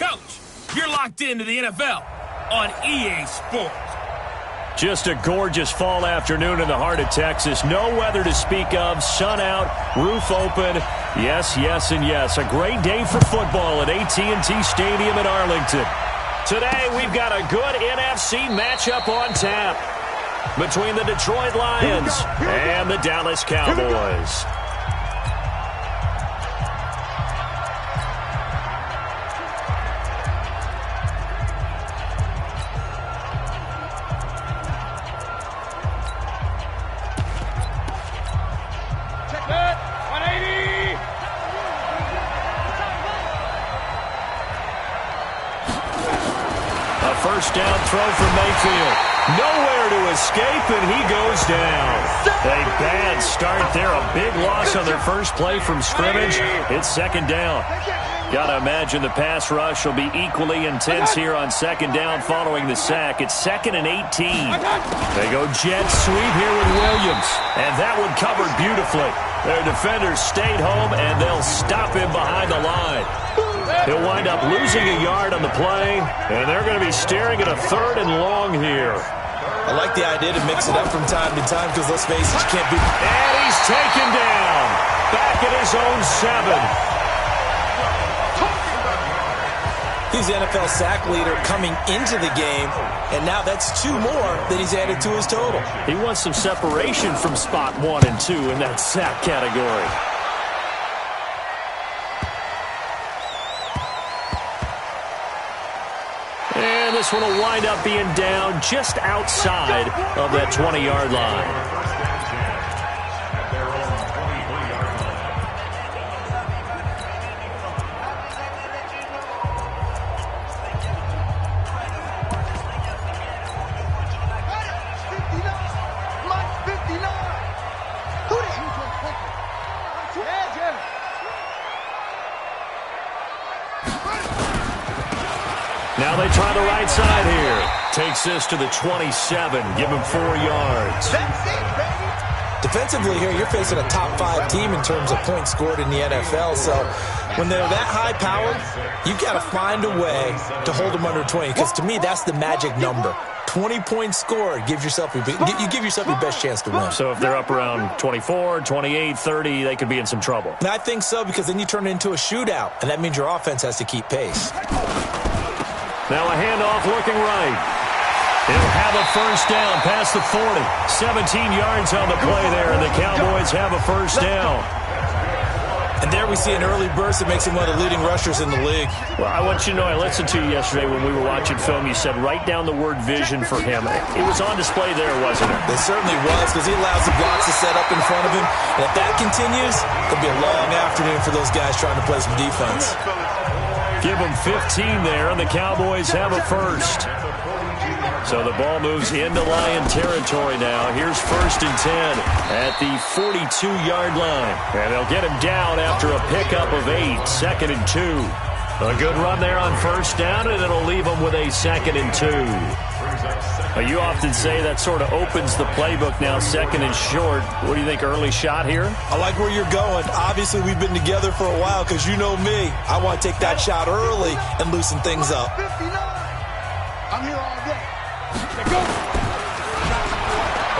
Coach, you're locked into the NFL on EA Sports. Just a gorgeous fall afternoon in the heart of Texas. No weather to speak of. Sun out, roof open. Yes, yes, and yes. A great day for football at AT&T Stadium in Arlington. Today, we've got a good NFC matchup on tap between the Detroit Lions and the Dallas Cowboys. First down throw from Mayfield. Nowhere to escape, and he goes down. A bad start there. A big loss on their first play from scrimmage. It's second down. Got to imagine the pass rush will be equally intense here on second down following the sack. It's 2nd and 18. They go jet sweep here with Williams. And that one covered beautifully. Their defenders stayed home, and they'll stop him behind the line. He'll wind up losing a yard on the play, and they're going to be staring at a 3rd and long here. I like the idea to mix it up from time to time because, let's face it, you can't be... And he's taken down. Back at his own 7. He's the NFL sack leader coming into the game, and now that's 2 more that he's added to his total. He wants some separation from spot 1 and 2 in that sack category. And this one will wind up being down just outside of that 20-yard line. Now they try the right side here. Takes this to the 27. Give him 4 yards. Defensively here, you're facing a top 5 team in terms of points scored in the NFL. So when they're that high powered, you've got to find a way to hold them under 20. Because to me, that's the magic number. 20 points scored, you give yourself your best chance to win. So if they're up around 24, 28, 30, they could be in some trouble. And I think so, because then you turn it into a shootout, and that means your offense has to keep pace. Now a handoff looking right. He'll have a first down past the 40. 17 yards on the play there, and the Cowboys have a first down. And there we see an early burst that makes him one of the leading rushers in the league. Well, I want you to know, I listened to you yesterday when we were watching film. You said write down the word vision for him. It was on display there, wasn't it? It certainly was, because he allows the blocks to set up in front of him. And if that continues, it'll be a long afternoon for those guys trying to play some defense. Give them 15 there, and the Cowboys have a first. So the ball moves into Lion territory now. Here's 1st and 10 at the 42-yard line. And they'll get him down after a pickup of 8. 2nd and 2. A good run there on first down, and it'll leave them with a 2nd and 2. You often say that sort of opens the playbook now, 2nd and short. What do you think, early shot here? I like where you're going. Obviously, we've been together for a while because you know me. I want to take that shot early and loosen things up. I'm here all day.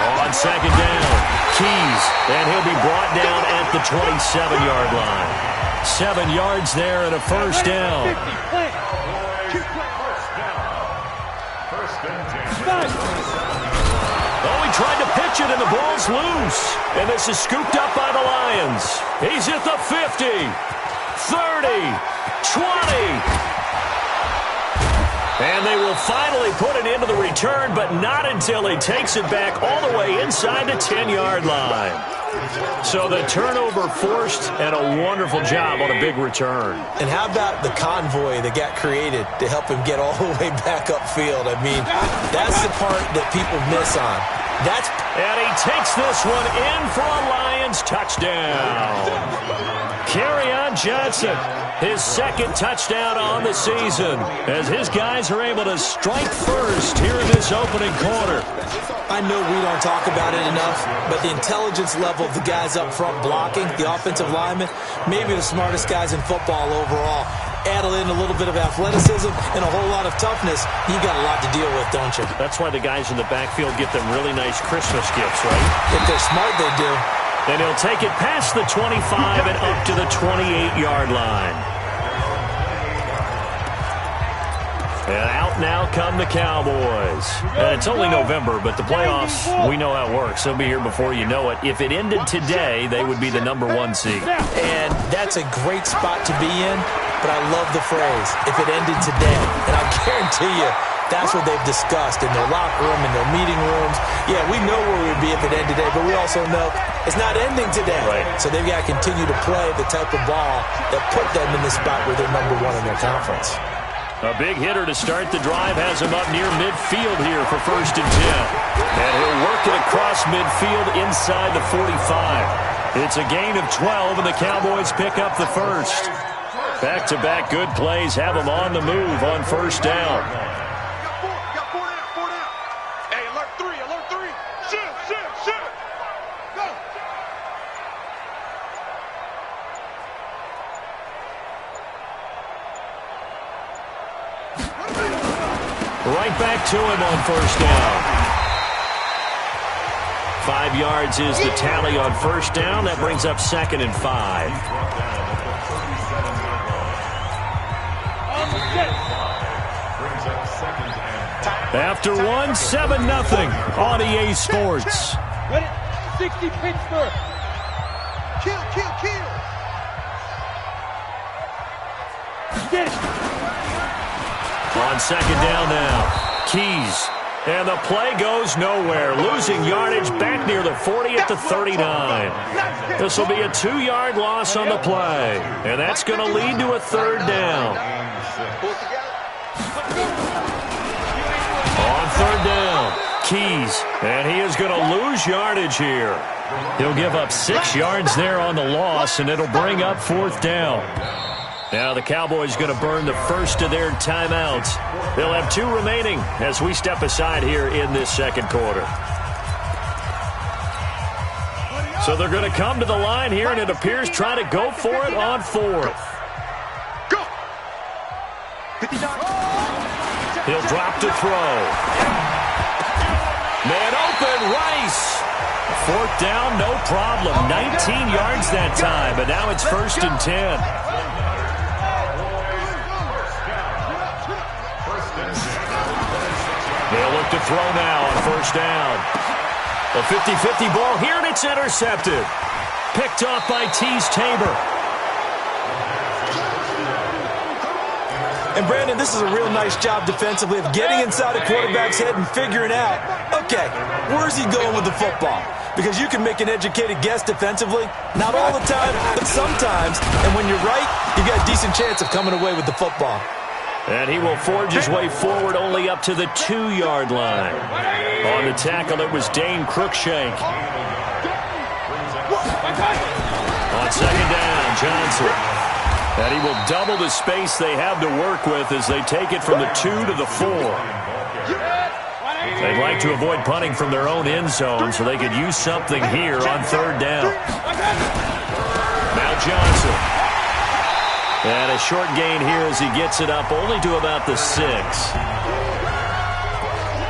On 2nd down, Keys, and he'll be brought down at the 27-yard line. 7 yards there and a first down. Oh, he tried to pitch it, and the ball's loose. And this is scooped up by the Lions. He's at the 50, 30, 20. And they will finally put it into the return, but not until he takes it back all the way inside the 10-yard line. So the turnover forced, and a wonderful job on a big return. And how about the convoy that got created to help him get all the way back upfield? I mean, that's the part that people miss on. And he takes this one in for a Lions touchdown. Kerryon Johnson, his 2nd touchdown on the season, as his guys are able to strike first here in this opening quarter. I know we don't talk about it enough, but the intelligence level of the guys up front blocking, the offensive linemen, maybe the smartest guys in football overall. add in a little bit of athleticism and a whole lot of toughness, you got a lot to deal with, don't you? That's why the guys in the backfield get them really nice Christmas gifts, right? If they're smart, they do. And he'll take it past the 25 and up to the 28-yard line. And out now come the Cowboys. And it's only November, but the playoffs, we know how it works. They'll be here before you know it. If it ended today, they would be the #1 seed. And that's a great spot to be in, but I love the phrase, if it ended today. And I guarantee you, that's what they've discussed in their locker room, in their meeting rooms. Yeah, we know where we'd be if it ended today, but we also know it's not ending today. Right. So they've got to continue to play the type of ball that put them in the spot where they're #1 in their conference. A big hitter to start the drive has him up near midfield here for 1st and 10. And he'll work it across midfield inside the 45. It's a gain of 12, and the Cowboys pick up the first. Back-to-back good plays have them on the move on 1st down. Right back to him on 1st down. 5 yards is the tally on 1st down. That brings up 2nd and 5. After one, 7-0 on EA Sports. 60 Pittsburgh. Kill. Get it. On 2nd down now, Keys. And the play goes nowhere. Losing yardage back near the 40 at the 39. This will be a 2-yard loss on the play. And that's going to lead to a 3rd down. On 3rd down, Keys. And he is going to lose yardage here. He'll give up 6 yards there on the loss, and it'll bring up 4th down. Now the Cowboys going to burn the first of their timeouts. They'll have 2 remaining as we step aside here in this 2nd quarter. So they're going to come to the line here, and it appears try to go for it on 4th. Go. He'll drop to throw. Man open, Rice. 4th down, no problem. 19 yards that time, but now it's 1st and 10. They'll look to throw now on 1st down. A 50-50 ball here, and it's intercepted. Picked off by Tease Tabor. And, Brandon, this is a real nice job defensively of getting inside a quarterback's head and figuring out, okay, where's he going with the football? Because you can make an educated guess defensively. Not all the time, but sometimes. And when you're right, you got a decent chance of coming away with the football. And he will forge his way forward only up to the 2-yard line. On the tackle, it was Dane Cruikshank. On 2nd down, Johnson. And he will double the space they have to work with as they take it from the 2 to the 4. They'd like to avoid punting from their own end zone so they could use something here on 3rd down. Now Johnson. And a short gain here as he gets it up only to about the 6.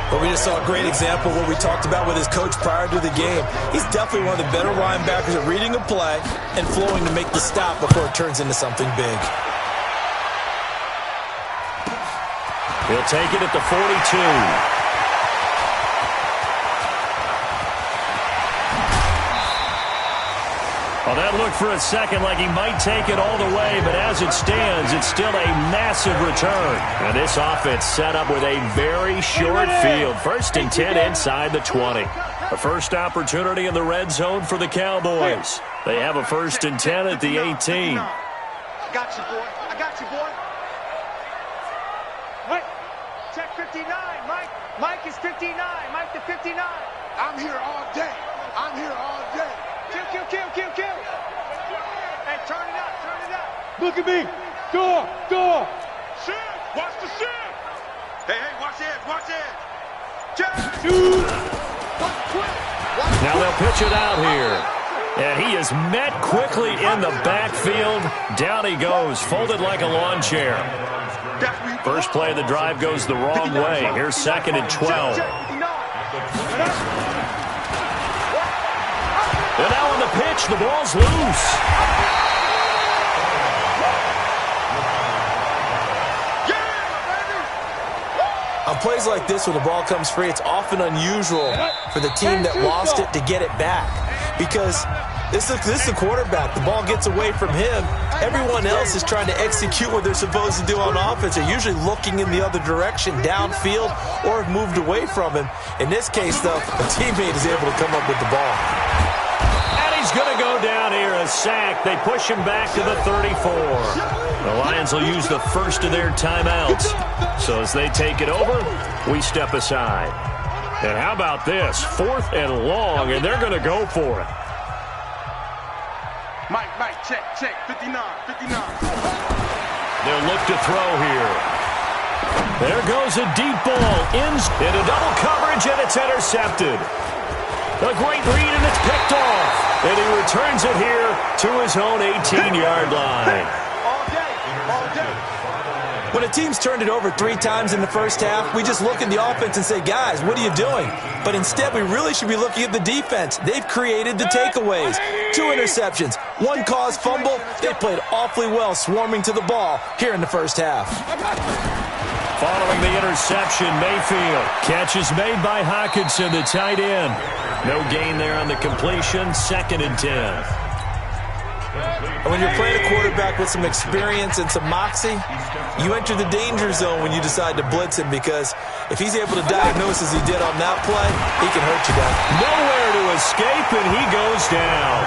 But we just saw a great example of what we talked about with his coach prior to the game. He's definitely one of the better linebackers at reading a play and flowing to make the stop before it turns into something big. He'll take it at the 42. Well, that looked for a second like he might take it all the way, but as it stands, it's still a massive return. And this offense set up with a very short field. 1st and 10 inside the 20. The first opportunity in the red zone for the Cowboys. They have a 1st and 10 at the 18. I got you, boy. I got you, boy. Wait. Check 59. Mike is 59. Mike the 59. I'm here all day. I'm here all day. Kill. Hey, turn it up. Look at me. Door. Shit. Watch the shit. Hey, watch it. Now they'll pitch it out here. And he is met quickly in the backfield. Down he goes, folded like a lawn chair. First play of the drive goes the wrong way. Here's 2nd and 12. And now on the pitch, the ball's loose. On plays like this where the ball comes free, it's often unusual for the team that lost it to get it back. Because this is the quarterback. The ball gets away from him. Everyone else is trying to execute what they're supposed to do on offense. They're usually looking in the other direction, downfield, or have moved away from him. In this case, though, a teammate is able to come up with the ball. And he's going to go down here, a sack. They push him back to the 34. The Lions will use the first of their timeouts. So as they take it over, we step aside. And how about this? 4th and long, and they're going to go for it. Mike, check, 59. They'll look to throw here. There goes a deep ball. Into double coverage, and it's intercepted. A great read, and it's picked off. And he returns it here to his own 18-yard line. All day. When a team's turned it over 3 times in the first half, we just look at the offense and say, guys, what are you doing? But instead, we really should be looking at the defense. They've created the takeaways. 2 interceptions, 1 caused fumble. They played awfully well swarming to the ball here in the first half. Following the interception, Mayfield. Catch is made by Hockenson, the tight end. No gain there on the completion, 2nd and 10. And when you're playing a quarterback with some experience and some moxie, you enter the danger zone when you decide to blitz him, because if he's able to diagnose as he did on that play, he can hurt you down. Nowhere to escape, and he goes down.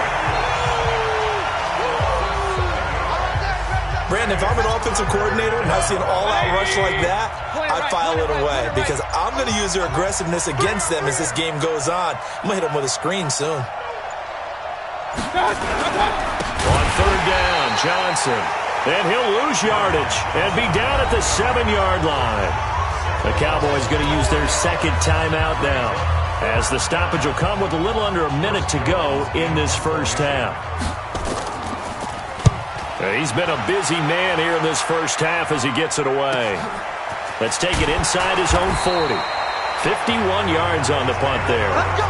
Brandon, if I'm an offensive coordinator and I see an all-out rush like that, I file it away, because I'm going to use their aggressiveness against them as this game goes on. I'm going to hit them with a screen soon. On 3rd down, Johnson. And he'll lose yardage and be down at the 7-yard line. The Cowboys going to use their 2nd timeout now, as the stoppage will come with a little under a minute to go in this first half. He's been a busy man here in this first half as he gets it away. Let's take it inside his own 40. 51 yards on the punt there. Let's go.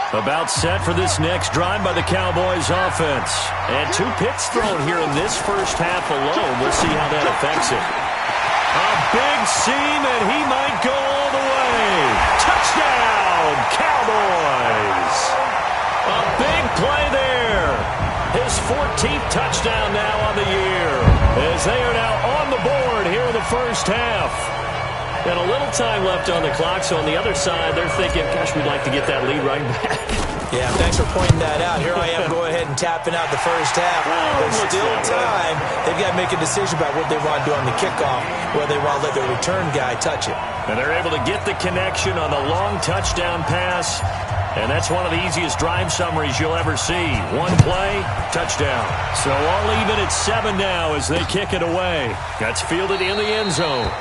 About set for this next drive by the Cowboys offense. And 2 picks thrown here in this first half alone. We'll see how that affects it. A big seam, and he might go all the way. Touchdown, Cowboys! A big play there. His 14th touchdown now on the year, as they are now on the board here in the first half. And a little time left on the clock, so on the other side, they're thinking, gosh, we'd like to get that lead right back. Yeah, thanks for pointing that out. Here I am going ahead and tapping out the first half. There's still time. They've got to make a decision about what they want to do on the kickoff, whether they want to let their return guy touch it. And they're able to get the connection on the long touchdown pass. And that's one of the easiest drive summaries you'll ever see. 1 play, touchdown. So all even at 7 now as they kick it away. That's fielded in the end zone.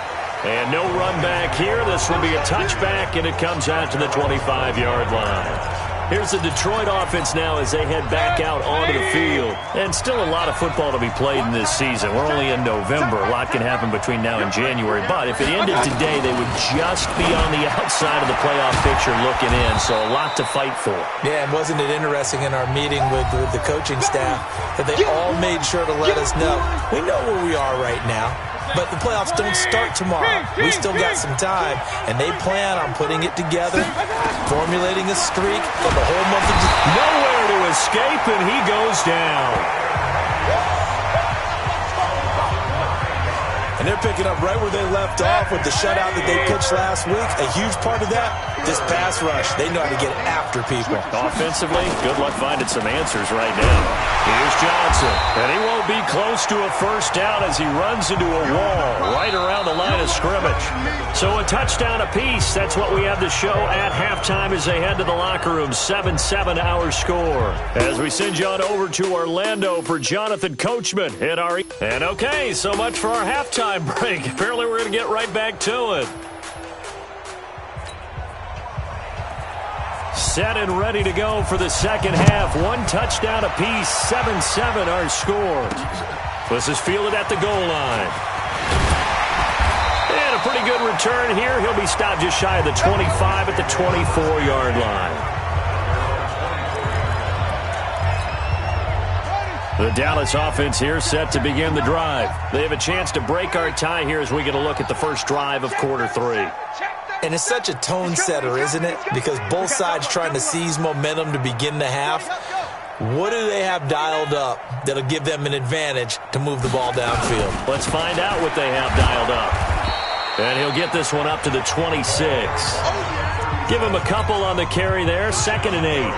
And no run back here. This will be a touchback, and it comes out to the 25-yard line. Here's the Detroit offense now as they head back out onto the field. And still a lot of football to be played in this season. We're only in November. A lot can happen between now and January. But if it ended today, they would just be on the outside of the playoff picture looking in. So a lot to fight for. Yeah, and wasn't it interesting in our meeting with the coaching staff that they all made sure to let us know, we know where we are right now, but the playoffs don't start tomorrow. We still got some time, and they plan on putting it together, formulating a streak for the whole month of December. Nowhere to escape, and he goes down. And they're picking up right where they left off with the shutout that they pitched last week. A huge part of that, this pass rush. They know how to get after people. Offensively, good luck finding some answers right now. Here's Johnson, and he won't be close to a first down as he runs into a wall right around the line of scrimmage. So a touchdown apiece. That's what we have to show at halftime as they head to the locker room. 7-7 our score. As we send you on over to Orlando for Jonathan Coachman at our... And okay, so much for our halftime break. Apparently we're going to get right back to it. set and ready to go for the second half. One touchdown apiece, 7-7 our score. This is fielded at the goal line. And a pretty good return here. He'll be stopped just shy of the 25 at the 24-yard line. The Dallas offense here set to begin the drive. They have a chance to break our tie here as we get a look at the first drive of quarter 3. And it's such a tone setter, isn't it? Because both sides trying to seize momentum to begin the half. What do they have dialed up that'll give them an advantage to move the ball downfield? Let's find out what they have dialed up. And he'll get this one up to the 26. Give him a couple on the carry there. 2nd and 8.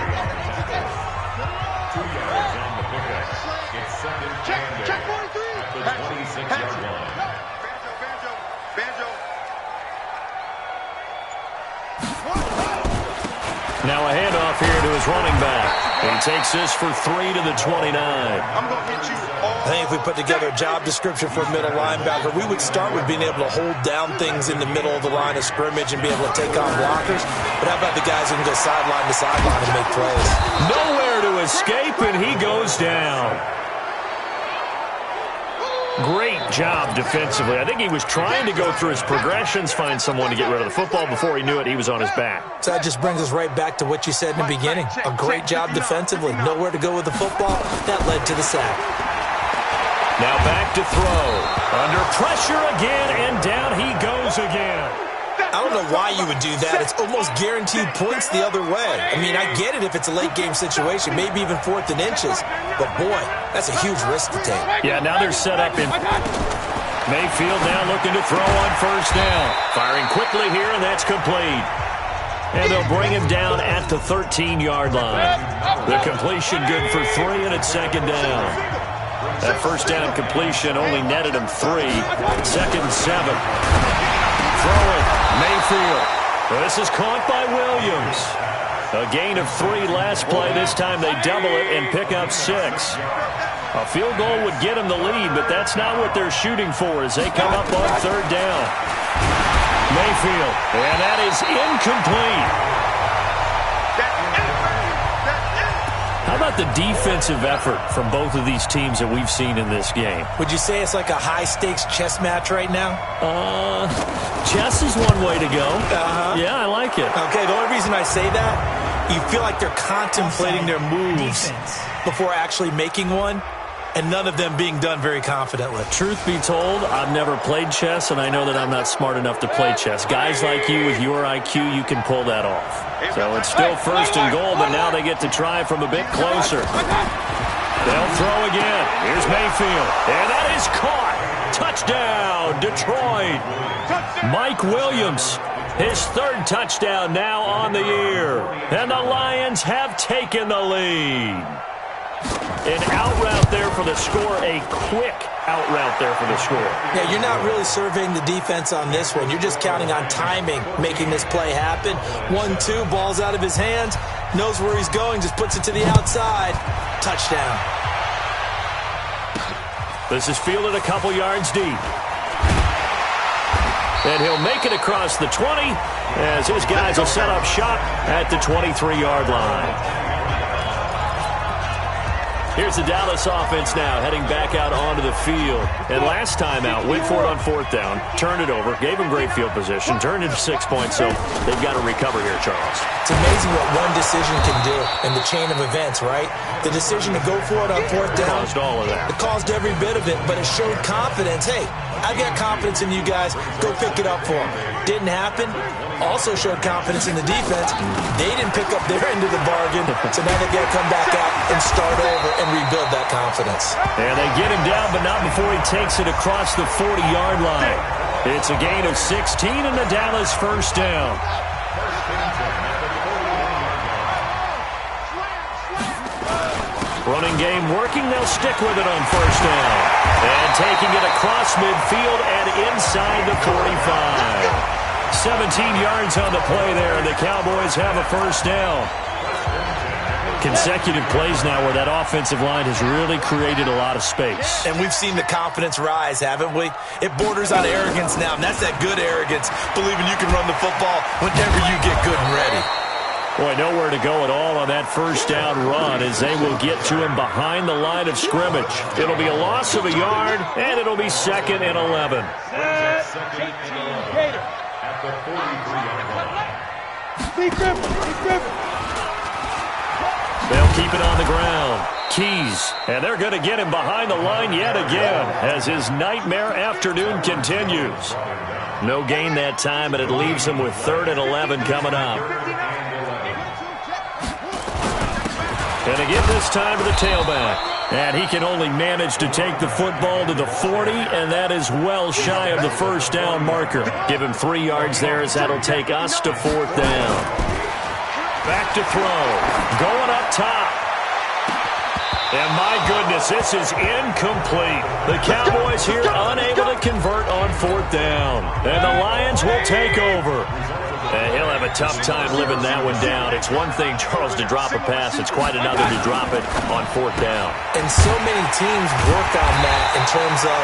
Check 43. Now a handoff here to his running back. He takes this for 3 to the 29. I'm going to hit you all. I think if we put together a job description for a middle linebacker, we would start with being able to hold down things in the middle of the line of scrimmage and be able to take on blockers. But how about the guys who can go sideline to sideline and make plays? Nowhere to escape, and he goes down. Great job defensively. I think he was trying to go through his progressions, find someone to get rid of the football. Before he knew it, he was on his back. So that just brings us right back to what you said in the beginning. A great job defensively. Nowhere to go with the football. That led to the sack. Now back to throw. Under pressure again, and down he goes again. I don't know why you would do that. It's almost guaranteed points the other way. I mean, I get it if it's a late-game situation, maybe even 4th and inches. But, boy, that's a huge risk to take. Yeah, now they're set up in Mayfield now looking to throw on first down. Firing quickly here, and that's complete. And they'll bring him down at the 13-yard line. The completion good for 3, and it's 2nd down. That first down completion only netted him 3. 2nd and 7. Throwing, Mayfield. This is caught by Williams. A gain of 3 last play. This time they double it and pick up 6. A field goal would get them the lead, but that's not what they're shooting for as they come up on 3rd down. Mayfield, and that is incomplete. How about the defensive effort from both of these teams that we've seen in this game? Would you say it's like a high-stakes chess match right now? Chess is one way to go. Yeah, I like it. Okay, the only reason I say that, you feel like they're contemplating their moves before actually making one, and none of them being done very confidently. Truth be told, I've never played chess, and I know that I'm not smart enough to play chess. Guys like you with your IQ, you can pull that off. So it's still 1st and goal, but now they get to try from a bit closer. They'll throw again. Here's Mayfield, and that is caught. Touchdown, Detroit. Mike Williams, his 3rd touchdown now on the year. And the Lions have taken the lead. An out route there for the score, a quick out route there for the score. Yeah, you're not really surveying the defense on this one. You're just counting on timing, making this play happen. 1-2, ball's out of his hands, knows where he's going, just puts it to the outside. Touchdown. This is fielded a couple yards deep. And he'll make it across the 20 as his guys will set up shop at the 23-yard line. Here's the Dallas offense now heading back out onto the field. And last time out, went for it on 4th down, turned it over, gave him great field position, turned it to 6 points, so they've got to recover here, Charles. It's amazing what one decision can do in the chain of events, right? The decision to go for it on 4th down. Caused all of that. It caused every bit of it, but it showed confidence. Hey, I've got confidence in you guys. Go pick it up for them. Didn't happen. Also showed confidence in the defense. They didn't pick up their end of the bargain, so now they've got to come back out and start over and rebuild that confidence. And they get him down, but not before he takes it across the 40-yard line. It's a gain of 16 and the Dallas 1st down. Running game working. They'll stick with it on 1st down. And taking it across midfield and inside the 45. 17 yards on the play there, and the Cowboys have a 1st down. Consecutive plays now where that offensive line has really created a lot of space. And we've seen the confidence rise, haven't we? It borders on arrogance now, and that's that good arrogance, believing you can run the football whenever you get good and ready. Boy, nowhere to go at all on that first down run as they will get to him behind the line of scrimmage. It'll be a loss of a yard, and it'll be 2nd and 11. They'll keep it on the ground. Keys, and they're going to get him behind the line yet again as his nightmare afternoon continues. No gain that time, and it leaves him with 3rd and 11 coming up. And again this time to the tailback. And he can only manage to take the football to the 40, and that is well shy of the first down marker. Give him 3 yards there as that'll take us to 4th down. Back to throw. Going up top. And my goodness, this is incomplete. The Cowboys here unable to convert on 4th down. And the Lions will take over. And he'll have a tough time living that one down. It's one thing, Charles, to drop a pass. It's quite another to drop it on 4th down. And so many teams work on that in terms of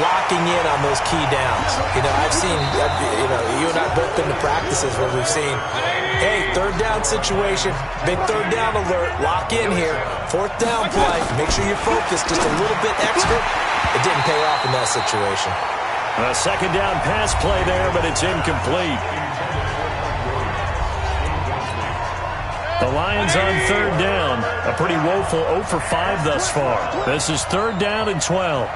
locking in on those key downs. You know, I've seen, you and I both been to practices where we've seen, hey, 3rd down situation, big 3rd down alert, lock in here, 4th down play, make sure you're focused just a little bit extra. It didn't pay off in that situation. A 2nd down pass play there, but it's incomplete. The Lions on 3rd down, a pretty woeful 0 for 5 thus far. This is 3rd down and 12.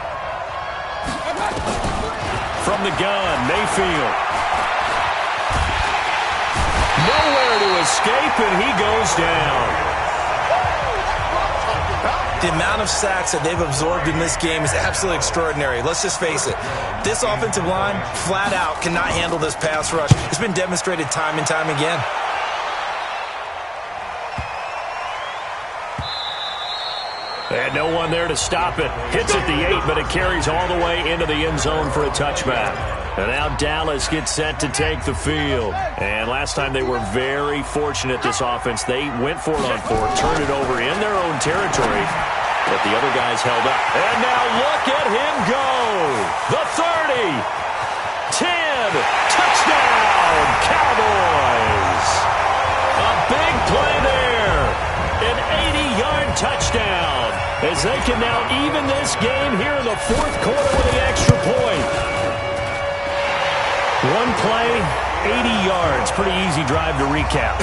From the gun, Mayfield. Nowhere to escape, and he goes down. The amount of sacks that they've absorbed in this game is absolutely extraordinary. Let's just face it. This offensive line, flat out, cannot handle this pass rush. It's been demonstrated time and time again. And no one there to stop it. Hits at the 8, but it carries all the way into the end zone for a touchback. And now Dallas gets set to take the field. And last time they were very fortunate, this offense. They went for it on 4th, turned it over in their own territory, but the other guys held up. And now look at him go. The 30, 10, touchdown, Cowboys. A big play there. An 80-yard touchdown as they can now even this game here in the 4th quarter with the extra point. One play, 80 yards. Pretty easy drive to recap.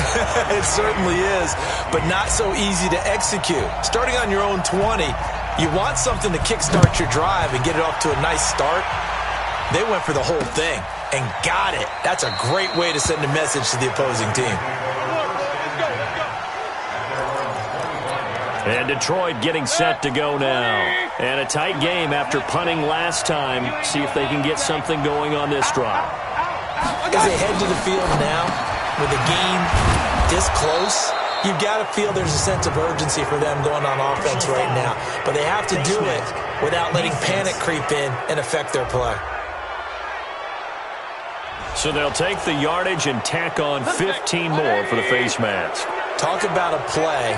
It certainly is, but not so easy to execute. Starting on your own 20, you want something to kickstart your drive and get it off to a nice start. They went for the whole thing and got it. That's a great way to send a message to the opposing team. And Detroit getting set to go now. And a tight game after punting last time. See if they can get something going on this drive. As they head to the field now, with the game this close, you've got to feel there's a sense of urgency for them going on offense right now. But they have to do it without letting panic creep in and affect their play. So they'll take the yardage and tack on 15 more for the face mask. Talk about a play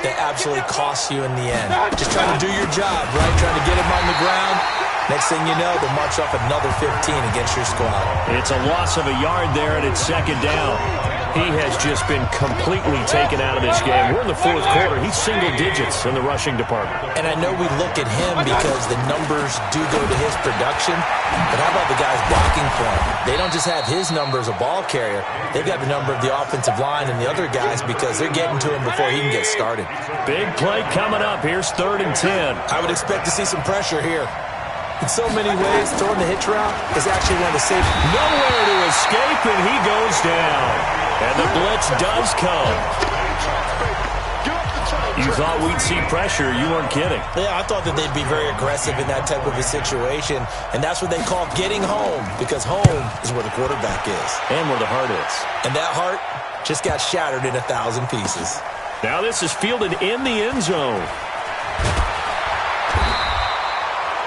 that absolutely costs you in the end. Just trying to do your job, right? Trying to get him on the ground. Next thing you know, they'll march off another 15 against your squad. It's a loss of a yard there, and it's 2nd down. He has just been completely taken out of this game. We're in the 4th quarter. He's single digits in the rushing department. And I know we look at him because the numbers do go to his production, but how about the guys blocking for him? They don't just have his number as a ball carrier. They've got the number of the offensive line and the other guys because they're getting to him before he can get started. Big play coming up. Here's 3rd and 10. I would expect to see some pressure here. In so many ways, throwing the hitch route is actually one of the safest. Nowhere to escape, and he goes down. And the blitz does come. You thought we'd see pressure. You weren't kidding. Yeah, I thought that they'd be very aggressive in that type of a situation, and that's what they call getting home, because home is where the quarterback is. And where the heart is. And that heart just got shattered in 1,000 pieces. Now this is fielded in the end zone.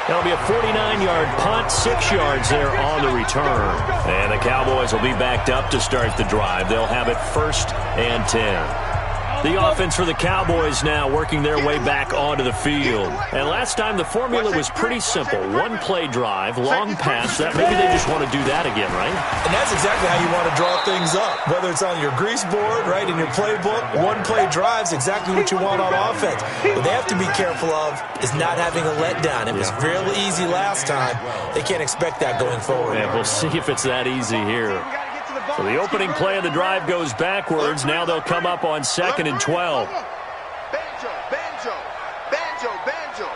That'll be a 49-yard punt, 6 yards there on the return. And the Cowboys will be backed up to start the drive. They'll have it 1st and 10. The offense for the Cowboys now working their way back onto the field. And last time the formula was pretty simple. One play drive, long pass. That maybe they just want to do that again, right? And that's exactly how you want to draw things up. Whether it's on your grease board, right, in your playbook, one play drive is exactly what you want on offense. What they have to be careful of is not having a letdown. It was fairly easy last time. They can't expect that going forward. Yeah, we'll see if it's that easy here. So the opening play of the drive goes backwards. Now they'll come up on 2nd and 12. Banjo, banjo, banjo, banjo.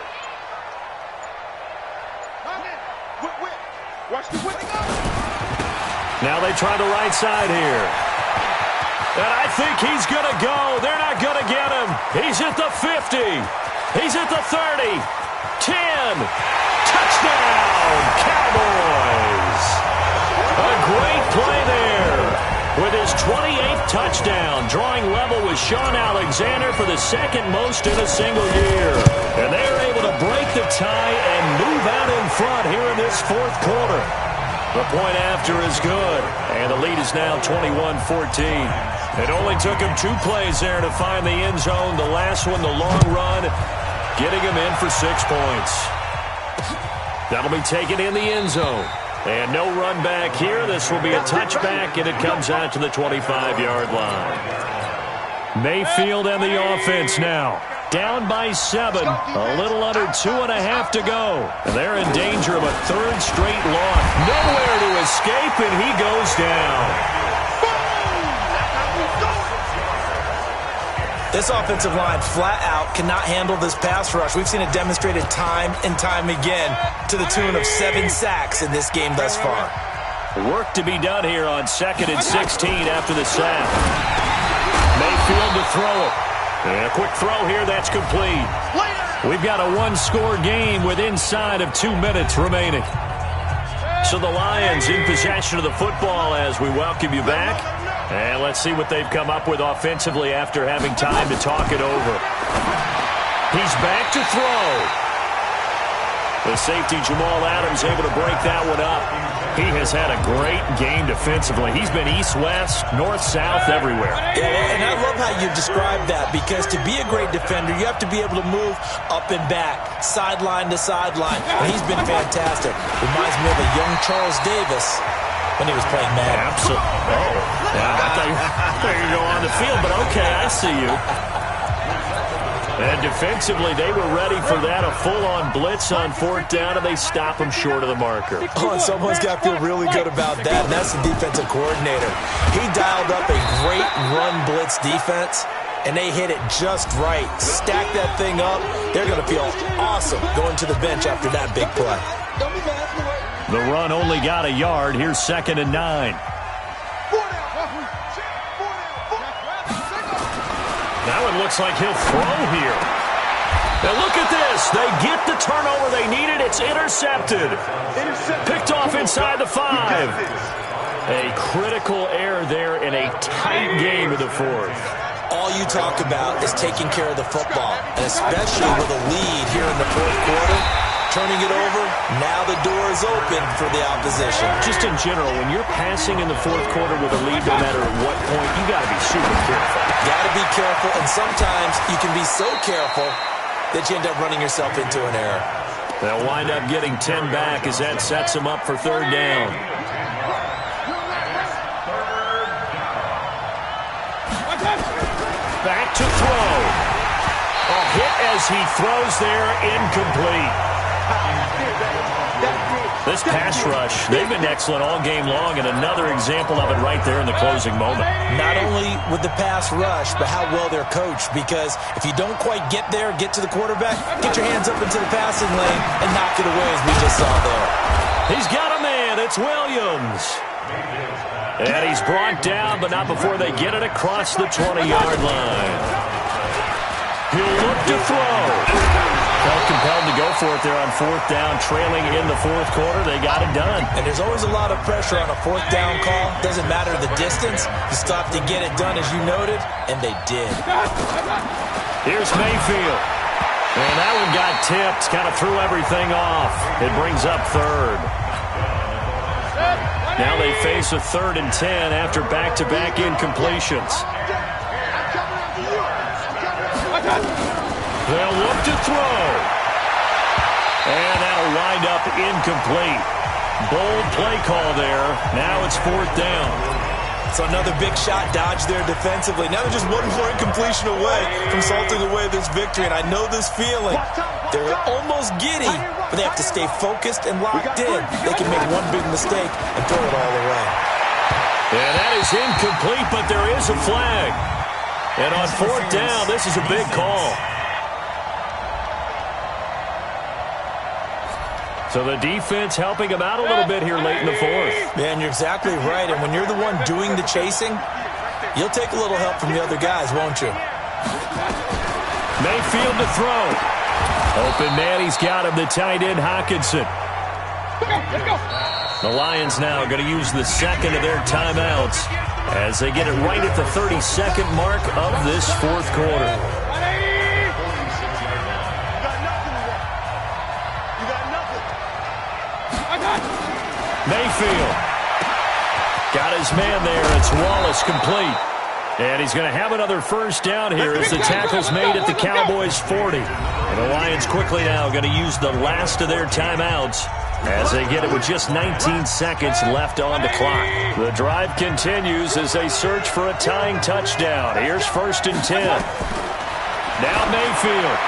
Watch the whip. Now they try the right side here. And I think he's going to go. They're not going to get him. He's at the 50. He's at the 30. 10. Touchdown, Cowboys. A great play there. With his 28th touchdown, drawing level with Sean Alexander for the second most in a single year. And they're able to break the tie and move out in front here in this fourth quarter. The point after is good, and the lead is now 21-14. It only took him 2 plays there to find the end zone. The last one, the long run, getting him in for 6 points. That'll be taken in the end zone. And no run back here. This will be a touchback, and it comes out to the 25-yard line. Mayfield and the offense now. Down by 7. A little under 2.5 to go. And they're in danger of a 3rd straight loss. Nowhere to escape, and he goes down. This offensive line flat out cannot handle this pass rush. We've seen it demonstrated time and time again to the tune of 7 sacks in this game thus far. Work to be done here on 2nd and 16 after the sack. Mayfield to throw it. And a quick throw here, that's complete. We've got a 1-score game with inside of 2 minutes remaining. So the Lions in possession of the football as we welcome you back. And let's see what they've come up with offensively after having time to talk it over. He's back to throw. The safety, Jamal Adams, able to break that one up. He has had a great game defensively. He's been east-west, north-south, everywhere. Yeah, and I love how you describe that, because to be a great defender, you have to be able to move up and back, sideline to sideline. And he's been fantastic. Reminds me of a young Charles Davis when he was playing Madden. Absolutely. Oh, yeah, I thought you were going on the field, but okay, I see you. And defensively, they were ready for that, a full-on blitz on 4th down, and they stop him short of the marker. Oh, and someone's got to feel really good about that, and that's the defensive coordinator. He dialed up a great run-blitz defense, and they hit it just right. Stack that thing up. They're going to feel awesome going to the bench after that big play. The run only got a yard. Here's 2nd and 9. That one looks like he'll throw here. Now look at this. They get the turnover they needed. It's intercepted. Picked off inside the 5. A critical error there in a tight game of the 4th. All you talk about is taking care of the football, and especially with a lead here in the 4th quarter. Turning it over, now the door is open for the opposition. Just in general, when you're passing in the 4th quarter with a lead, no matter at what point, you got to be super careful. Got to be careful, and sometimes you can be so careful that you end up running yourself into an error. They'll wind up getting 10 back as that sets them up for 3rd down. Back to throw. A hit as he throws there, incomplete. This pass rush, they've been excellent all game long, and another example of it right there in the closing moment. Not only with the pass rush, but how well they're coached, because if you don't quite get there, get to the quarterback, get your hands up into the passing lane and knock it away as we just saw there. He's got a man. It's Williams. And he's brought down, but not before they get it across the 20-yard line. He'll look to throw. Felt compelled to go for it there on 4th down, trailing in the 4th quarter. They got it done. And there's always a lot of pressure on a 4th down call. Doesn't matter the distance. You stop to get it done, as you noted, and they did. Here's Mayfield. And that one got tipped. Kind of threw everything off. It brings up 3rd. Now they face a 3rd and 10 after back-to-back incompletions. They'll look to throw. And that'll wind up incomplete. Bold play call there. Now it's 4th down. So another big shot dodged there defensively. Now they're just one more incompletion away from salting away this victory. And I know this feeling. They're almost giddy, but they have to stay focused and locked in. They can make one big mistake and throw it all away. And that is incomplete, but there is a flag. And on 4th down, this is a big call. So the defense helping him out a little bit here late in the 4th. Man, you're exactly right. And when you're the one doing the chasing, you'll take a little help from the other guys, won't you? Mayfield to throw. Open man, he's got him, the tight end, Hockenson. The Lions now going to use the second of their timeouts as they get it right at the 32nd mark of this 4th quarter. Mayfield got his man there. It's Wallace complete. And he's going to have another first down here as the tackle's made at the Cowboys' 40. And the Lions quickly now going to use the last of their timeouts as they get it with just 19 seconds left on the clock. The drive continues as they search for a tying touchdown. Here's 1st and 10. Now Mayfield.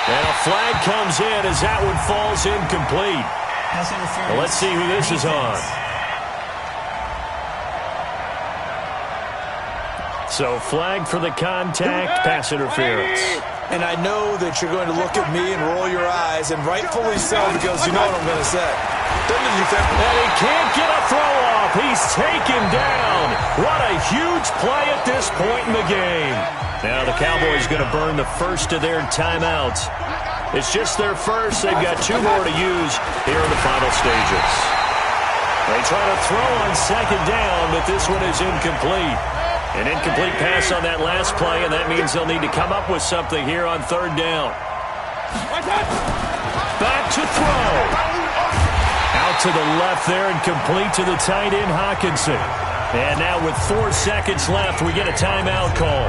And a flag comes in as that one falls incomplete. Well, let's see who this is on. So flag for the contact, pass interference. And I know that you're going to look at me and roll your eyes, and rightfully so, because you know what I'm going to say. And he can't get a throw off. He's taken down. What a huge play at this point in the game. Now the Cowboys going to burn the first of their timeouts. It's just their first. They've got 2 more to use here in the final stages. They try to throw on 2nd down, but this one is incomplete. An incomplete pass on that last play, and that means they'll need to come up with something here on 3rd down. Back to throw. Out to the left there and complete to the tight end, Hockenson. And now with 4 seconds left, we get a timeout call.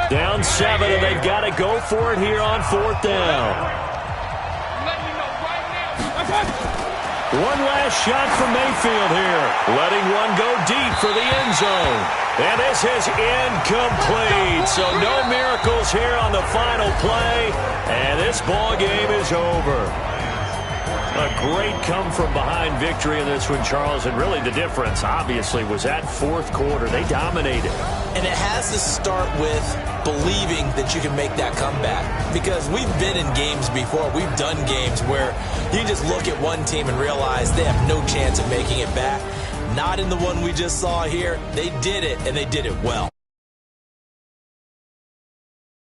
Down 7, and they've got to go for it here on 4th down. One last shot from Mayfield here. Letting one go deep for the end zone. And this is incomplete. So no miracles here on the final play. And this ball game is over. A great come-from-behind victory in this one, Charles. And really the difference, obviously, was that 4th quarter. They dominated. And it has to start with believing that you can make that comeback. Because we've been in games before. We've done games where you just look at one team and realize they have no chance of making it back. Not in the one we just saw here. They did it, and they did it well.